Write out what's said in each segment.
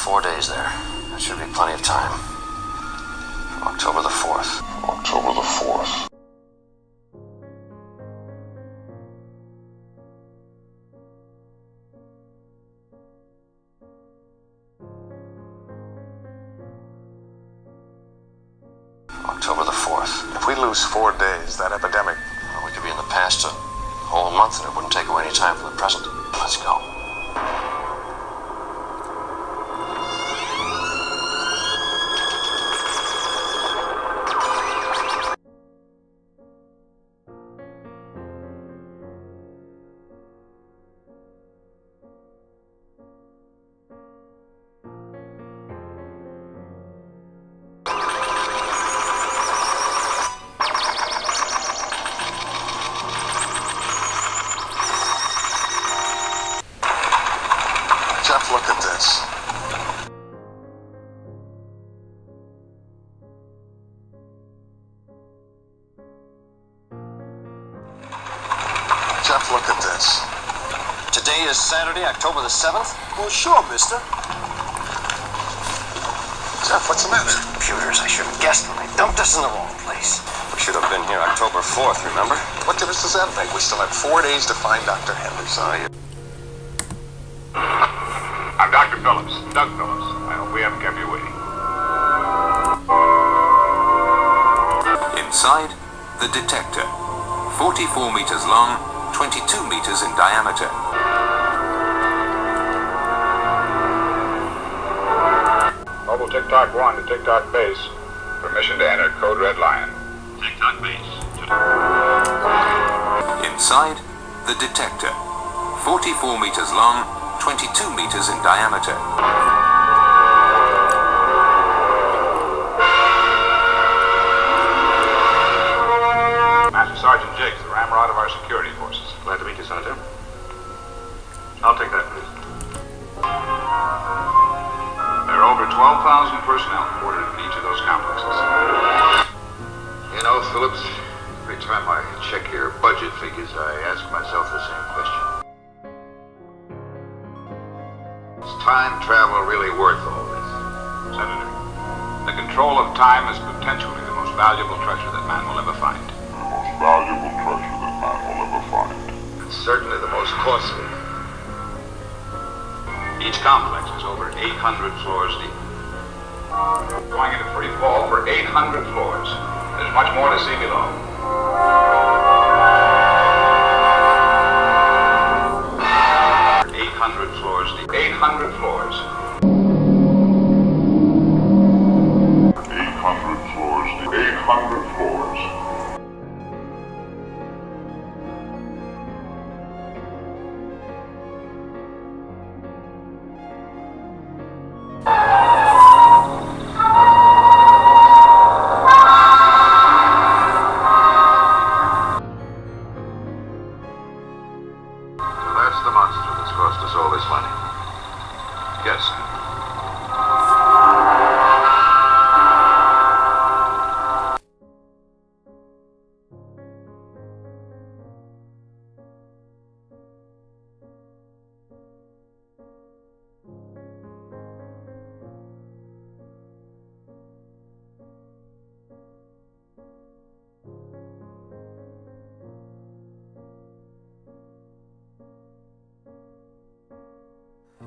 4 days there. That should be plenty of time. October the 4th. October the 4th. October the 4th. If we lose 4 days, that epidemic... Well, we could be in the past a whole month and it wouldn't take away any time from the present. Let's go. Jeff, look at this. Jeff, look at this. Today is Saturday, October the 7th? Well, sure, mister. Jeff, what's the matter? Computers, I should have guessed when I dumped us in the wrong place. We should have been here October 4th, remember? What difference does that make? We still have 4 days to find Dr. Henderson. I'm Dr. Phillips, Doug Phillips. I hope we haven't kept you waiting. Inside, the detector. 44 meters long, 22 meters in diameter. Mobile TikTok 1 to TikTok base. Permission to enter code Red Lion. TikTok base. Inside, the detector. 44 meters long, 22 meters in diameter. Master Sergeant Jiggs, the ramrod of our security forces. Glad to meet you, Senator. I'll take that, please. There are over 12,000 personnel quartered in each of those complexes. You know, Phillips, every time I check your budget figures, I ask myself the same question. Is time travel really worth all this? Senator, the control of time is potentially the most valuable treasure that man will ever find. The most valuable treasure that man will ever find. It's certainly the most costly. Each complex is over 800 floors deep. Going into free fall for 800 floors. There's much more to see below. 800 floors deep. 800 floors. 800 floors deep. 800 floors. That's the monster that's cost us all this money. Yes, sir.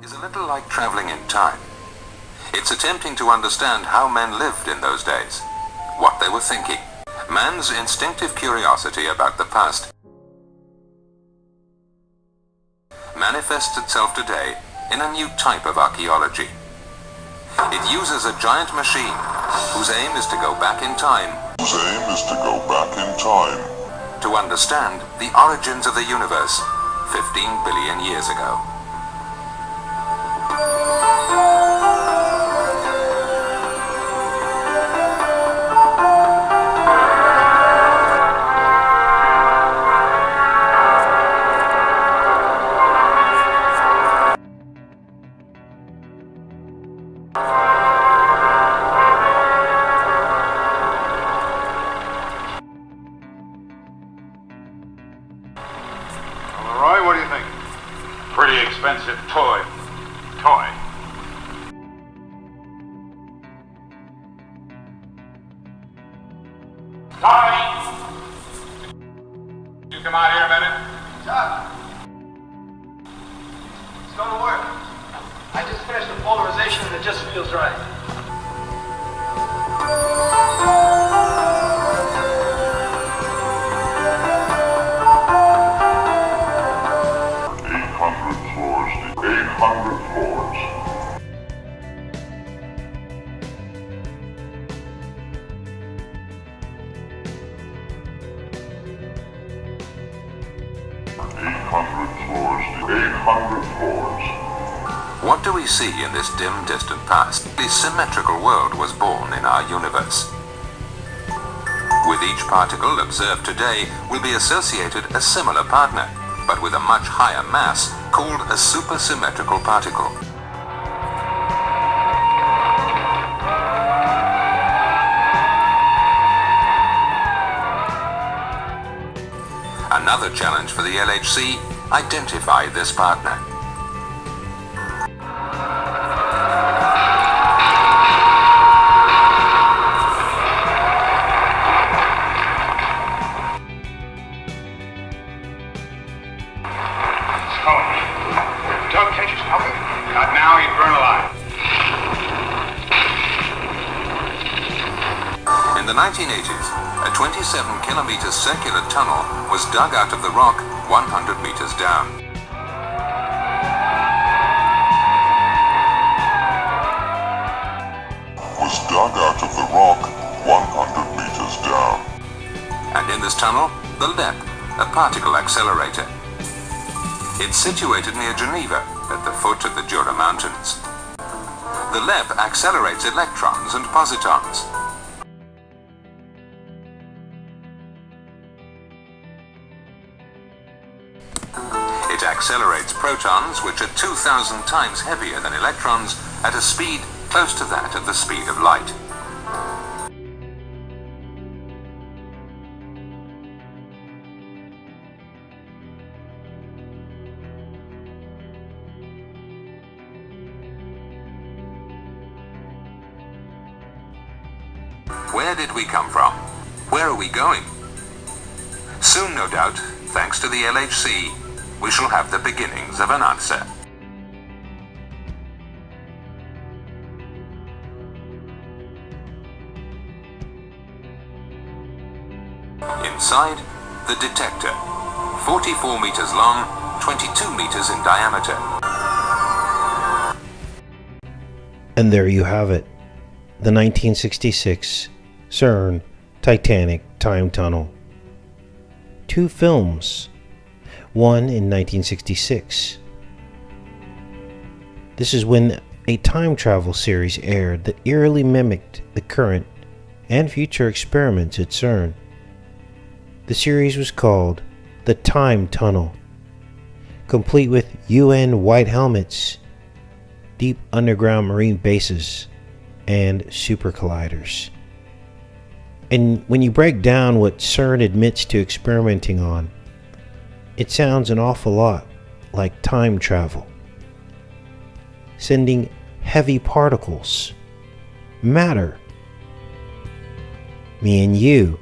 Is a little like traveling in time. It's attempting to understand how men lived in those days, what they were thinking. Man's instinctive curiosity about the past manifests itself today in a new type of archaeology. It uses a giant machine whose aim is to go back in time to understand the origins of the universe 15 billion years ago. Roy, what do you think? Pretty Harley! You come out here a minute? Doc. It's gonna work. I just finished the polarization and it just feels right. 800 floors. 800 floors. What do we see in this dim, distant past? The symmetrical world was born in our universe. With each particle observed today will be associated a similar partner, but with a much higher mass, called a supersymmetrical particle. Another challenge for the LHC: identify this partner. Doug, can't you stop it? Not now, he'd burn alive. In the 1980s, a 27-kilometer circular tunnel was dug out of the rock 100 meters down. Was dug out of the rock 100 meters down. And in this tunnel, the LEP, a particle accelerator. It's situated near Geneva, at the foot of the Jura Mountains. The LEP accelerates electrons and positons. It accelerates protons, which are 2,000 times heavier than electrons, at a speed close to that of the speed of light. Where did we come from? Where are we going? Soon, no doubt, thanks to the LHC, we shall have the beginnings of an answer. Inside, the detector, 44 meters long, 22 meters in diameter. And there you have it, the 1966 CERN Titanic Time Tunnel. 2 films, one in 1966. This is when a time travel series aired that eerily mimicked the current and future experiments at CERN. The series was called The Time Tunnel, complete with UN white helmets, deep underground marine bases, and super colliders. And when you break down what CERN admits to experimenting on, it sounds an awful lot like time travel. Sending heavy particles, matter, me and you,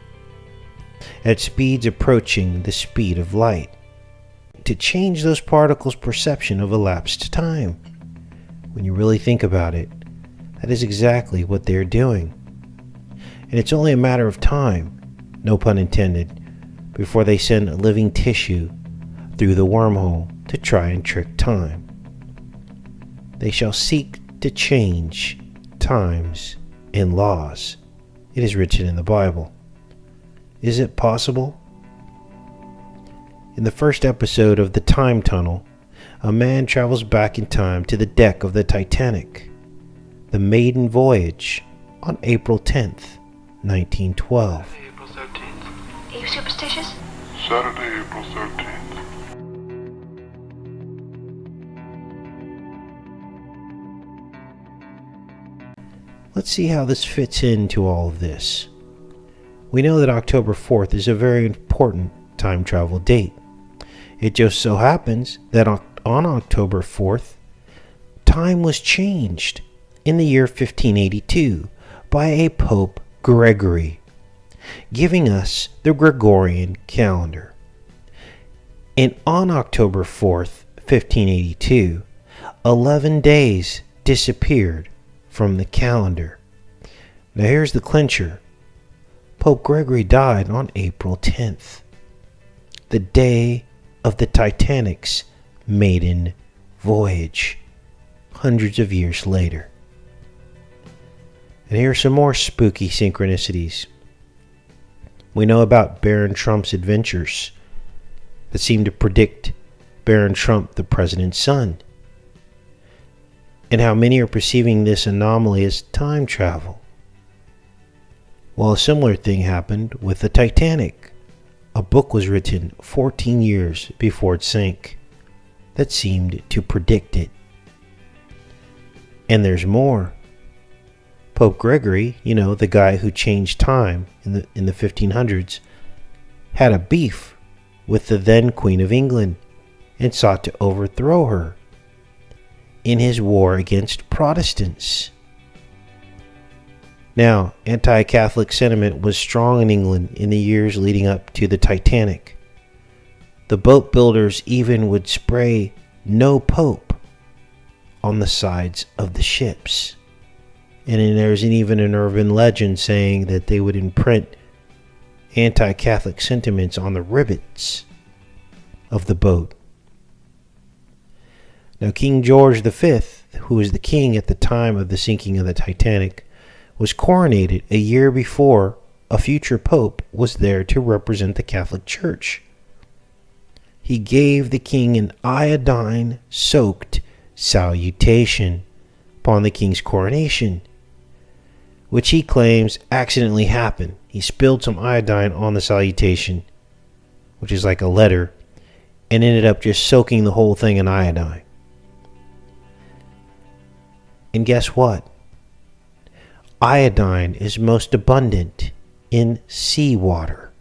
at speeds approaching the speed of light, to change those particles' perception of elapsed time. When you really think about it, that is exactly what they're doing. And it's only a matter of time, no pun intended, before they send living tissue through the wormhole to try and trick time. They shall seek to change times and laws. It is written in the Bible. Is it possible? In the first episode of The Time Tunnel, a man travels back in time to the deck of the Titanic, the maiden voyage, on April 10th, 1912. April 13th. Are you superstitious? Saturday, April 13th. Let's see how this fits into all of this. We know that October 4th is a very important time travel date. It just so happens that on October 4th, time was changed in the year 1582 by a Pope Gregory. giving us the Gregorian calendar. And on October 4th, 1582, 11 days disappeared from the calendar. Now here's the clincher. Pope Gregory died on April 10th, the day of the Titanic's maiden voyage, hundreds of years later. And here are some more spooky synchronicities. We know about Baron Trump's adventures that seem to predict Baron Trump, the president's son, and how many are perceiving this anomaly as time travel. Well, a similar thing happened with the Titanic. A book was written 14 years before it sank that seemed to predict it. And there's more. Pope Gregory, the guy who changed time in the 1500s, had a beef with the then Queen of England and sought to overthrow her in his war against Protestants. Now, anti-Catholic sentiment was strong in England in the years leading up to the Titanic. The boat builders even would spray "No Pope" on the sides of the ships. And then there's even an urban legend saying that they would imprint anti-Catholic sentiments on the rivets of the boat. Now, King George V, who was the king at the time of the sinking of the Titanic, was coronated a year before a future pope was there to represent the Catholic Church. He gave the king an iodine-soaked salutation upon the king's coronation, which he claims accidentally happened. He spilled some iodine on the salutation, which is like a letter, and ended up just soaking the whole thing in iodine. And guess what? Iodine is most abundant in seawater.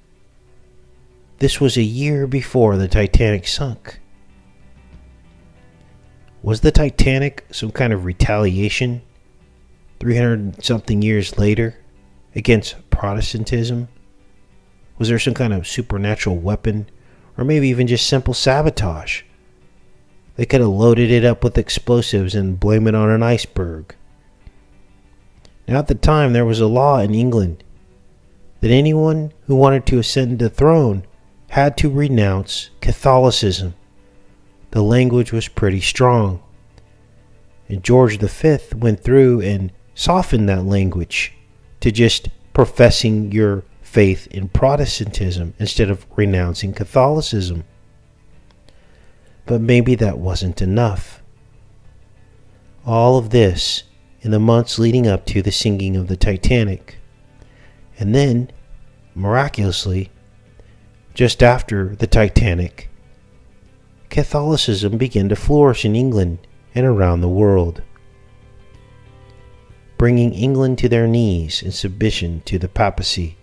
This was a year before the Titanic sunk. Was the Titanic some kind of retaliation 300-something years later against Protestantism? Was there some kind of supernatural weapon, or maybe even just simple sabotage? They could have loaded it up with explosives and blame it on an iceberg. Now, at the time, there was a law in England that anyone who wanted to ascend the throne had to renounce Catholicism. The language was pretty strong. And George V went through and softened that language to just professing your faith in Protestantism instead of renouncing Catholicism. But maybe that wasn't enough. All of this in the months leading up to the sinking of the Titanic. And then, miraculously, just after the Titanic, Catholicism began to flourish in England and around the world, bringing England to their knees in submission to the papacy